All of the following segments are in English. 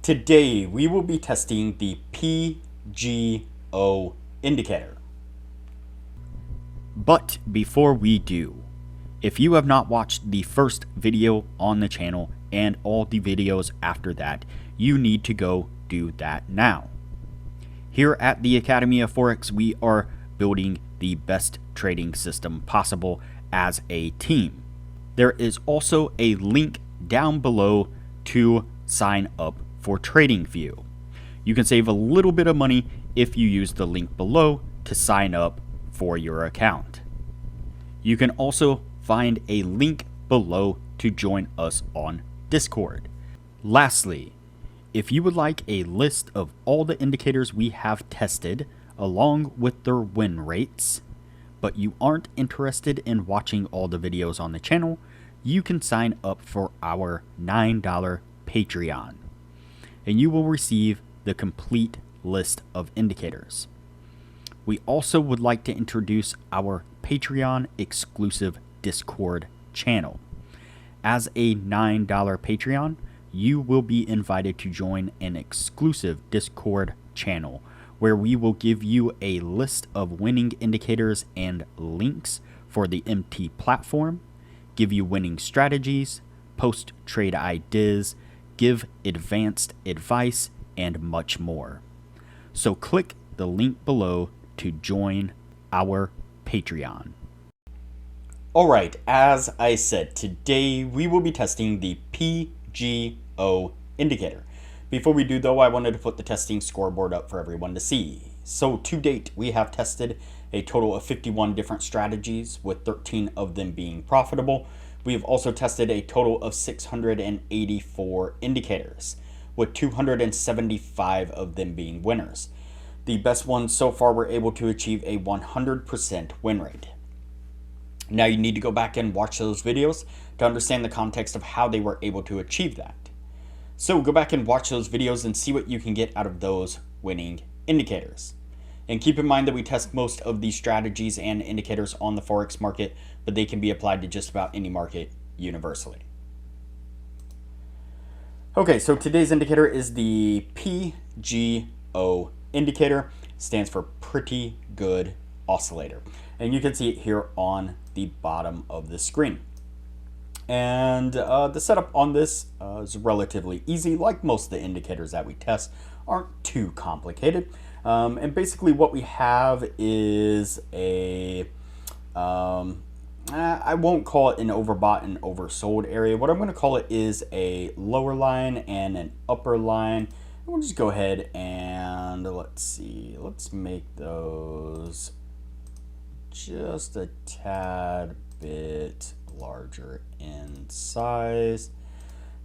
Today we will be testing the PGO indicator. But before we do, if you have not watched the first video on the channel and all the videos after that, you need to go do that now. Here at the Academy of Forex, we are building the best trading system possible as a team. There is also a link down below to sign up for TradingView. You can save a little bit of money if you use the link below to sign up for your account. You can also find a link below to join us on Discord. Lastly, if you would like a list of all the indicators we have tested along with their win rates, but you aren't interested in watching all the videos on the channel, you can sign up for our $9 Patreon, and you will receive the complete list of indicators. We also would like to introduce our Patreon exclusive Discord channel. As a $9 Patreon, you will be invited to join an exclusive Discord channel where we will give you a list of winning indicators and links for the MT platform, give you winning strategies, post trade ideas, give advanced advice, and much more. So click the link below to join our Patreon. Alright, as I said, today we will be testing the PGO indicator. Before we do though, I wanted to put the testing scoreboard up for everyone to see. So to date, we have tested a total of 51 different strategies, with 13 of them being profitable. We have also tested a total of 684 indicators, with 275 of them being winners. The best ones so far were able to achieve a 100% win rate. Now you need to go back and watch those videos to understand the context of how they were able to achieve that. So go back and watch those videos and see what you can get out of those winning indicators. And keep in mind that we test most of these strategies and indicators on the Forex market, but they can be applied to just about any market universally. Okay, so today's indicator is the PGO indicator. It stands for Pretty Good Oscillator. And you can see it here on the bottom of the screen. And the setup on this is relatively easy. Like most of the indicators that we test, aren't too complicated. And basically what we have is a, I won't call it an overbought and oversold area. What I'm going to call it is a lower line and an upper line. And we'll just go ahead and let's see, let's make those just a tad bit larger in size,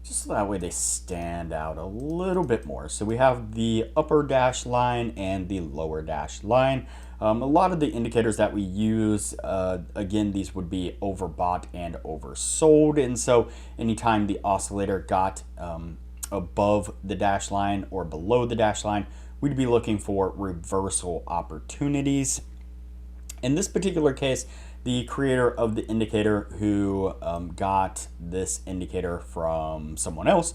just so that way they stand out a little bit more. So we have the upper dash line and the lower dash line. A lot of the indicators that we use, again, these would be overbought and oversold. And so anytime the oscillator got above the dash line or below the dash line, we'd be looking for reversal opportunities. In this particular case, the creator of the indicator, who got this indicator from someone else,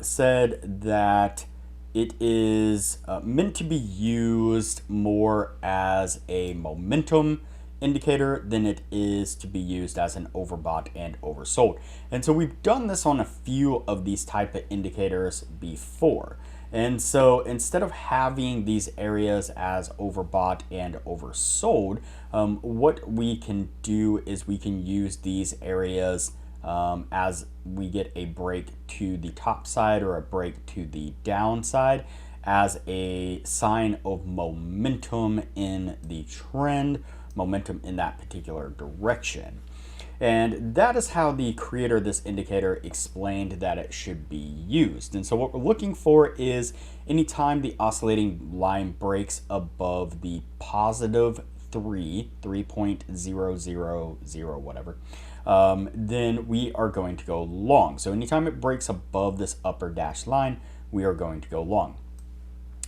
said that it is meant to be used more as a momentum indicator than it is to be used as an overbought and oversold. And so we've done this on a few of these type of indicators before. And so instead of having these areas as overbought and oversold, what we can do is we can use these areas as we get a break to the top side or a break to the downside as a sign of momentum in the trend, momentum in that particular direction. And that is how the creator of this indicator explained that it should be used. And so what we're looking for is anytime the oscillating line breaks above the positive 3.000 whatever, then we are going to go long. So anytime it breaks above this upper dash line, we are going to go long.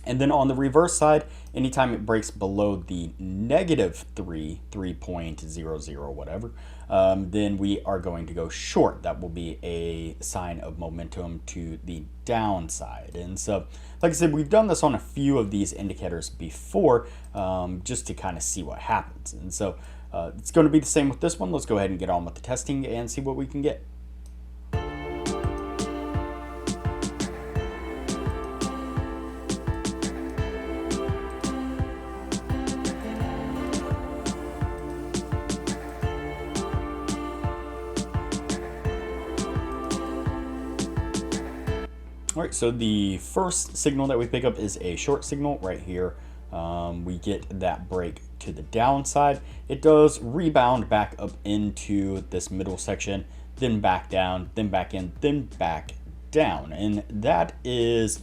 And then on the reverse side, anytime it breaks below the negative 3.00 whatever, then we are going to go short. That will be a sign of momentum to the downside. And so, like I said, we've done this on a few of these indicators before, just to kind of see what happens. And so it's going to be the same with this one. Let's go ahead and get on with the testing and see what we can get. All right, so the first signal that we pick up is a short signal right here. We get that break to the downside. It does rebound back up into this middle section, then back down, then back in, then back down. And that is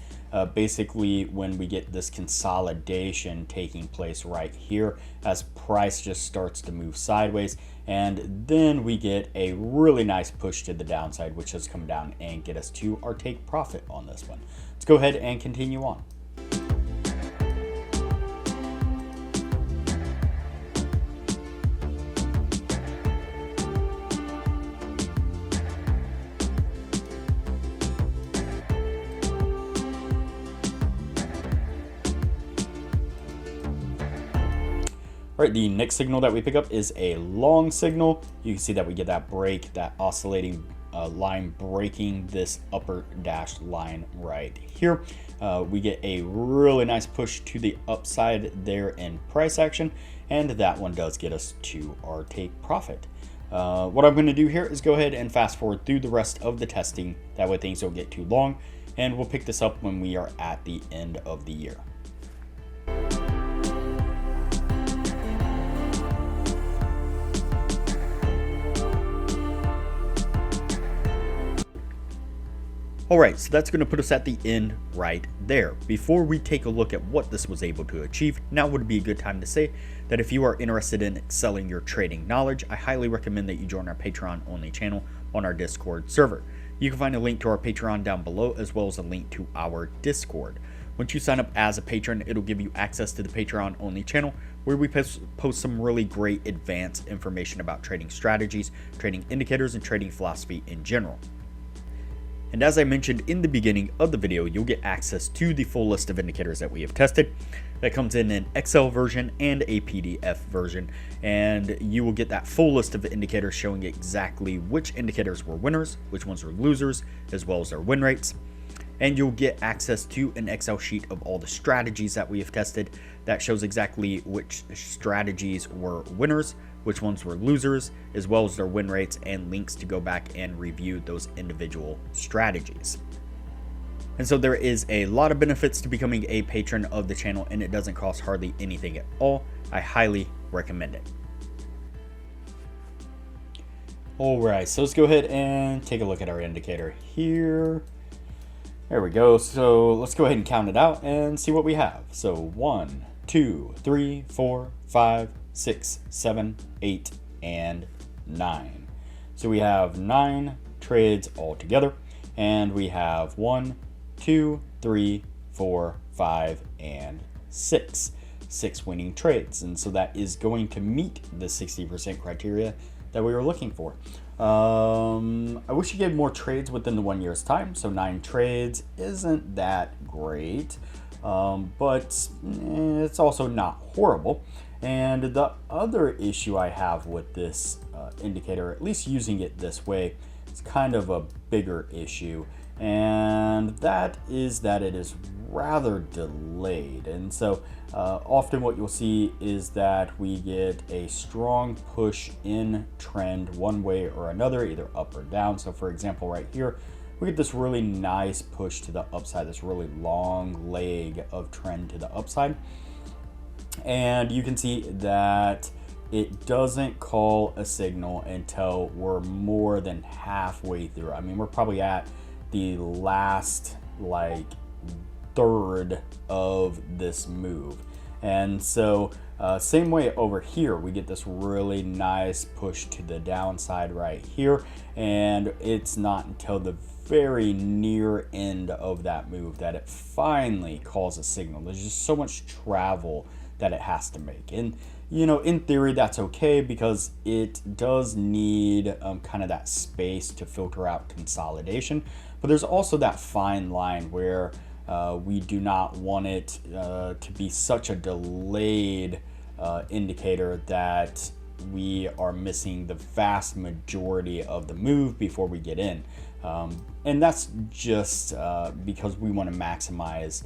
basically when we get this consolidation taking place right here as price just starts to move sideways. And then we get a really nice push to the downside, which has come down and get us to our take profit on this one. Let's go ahead and continue on. All right, the next signal that we pick up is a long signal. You can see that we get that break, that oscillating line breaking this upper dashed line right here. We get a really nice push to the upside there in price action, and that one does get us to our take profit. What I'm going to do here is go ahead and fast forward through the rest of the testing. That way things don't get too long, and we'll pick this up when we are at the end of the year. All right, so that's going to put us at the end right there. Before we take a look at what this was able to achieve, now would be a good time to say that if you are interested in excelling your trading knowledge, I highly recommend that you join our Patreon only channel on our Discord server. You can find a link to our Patreon down below, as well as a link to our Discord. Once you sign up as a patron, it'll give you access to the Patreon only channel, where we post some really great advanced information about trading strategies, trading indicators, and trading philosophy in general. And as I mentioned in the beginning of the video, you'll get access to the full list of indicators that we have tested. That comes in an Excel version and a PDF version, and you will get that full list of indicators showing exactly which indicators were winners, which ones were losers, as well as their win rates. And you'll get access to an Excel sheet of all the strategies that we have tested that shows exactly which strategies were winners, which ones were losers, as well as their win rates, and links to go back and review those individual strategies. And so there is a lot of benefits to becoming a patron of the channel, and it doesn't cost hardly anything at all. I highly recommend it. All right, so let's go ahead and take a look at our indicator here. There we go. So let's go ahead and count it out and see what we have. So 1, 2, 3, 4, 5, 6, 7, 8, and 9. So we have 9 trades all together, and we have 1, 2, 3, 4, 5, and 6 winning trades. And so that is going to meet the 60% criteria that we were looking for. I wish you gave more trades within the 1 year's time. So 9 trades isn't that great, but it's also not horrible. And the other issue I have with this indicator, at least using it this way, is kind of a bigger issue. And that is that it is rather delayed. And so often what you'll see is that we get a strong push in trend one way or another, either up or down. So for example, right here, we get this really nice push to the upside, this really long leg of trend to the upside. And you can see that it doesn't call a signal until we're more than halfway through. I mean, we're probably at the last third of this move. And so same way over here, we get this really nice push to the downside right here, and it's not until the very near end of that move that it finally calls a signal. There's just so much travel that it has to make. And, you know, in theory, that's okay because it does need kind of that space to filter out consolidation. But there's also that fine line where we do not want it to be such a delayed indicator that we are missing the vast majority of the move before we get in. And that's just because we want to maximize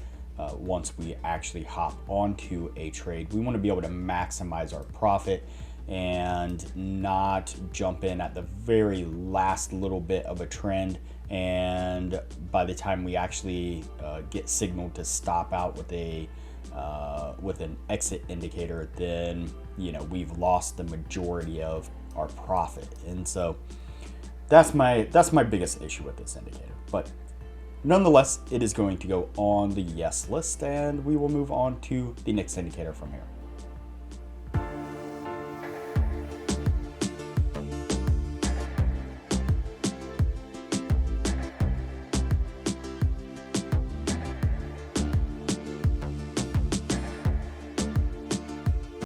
once we actually hop onto a trade. We want to be able to maximize our profit and not jump in at the very last little bit of a trend, and by the time we actually get signaled to stop out with an exit indicator, then we've lost the majority of our profit. And so that's my biggest issue with this indicator. But nonetheless, it is going to go on the yes list, and we will move on to the next indicator from here.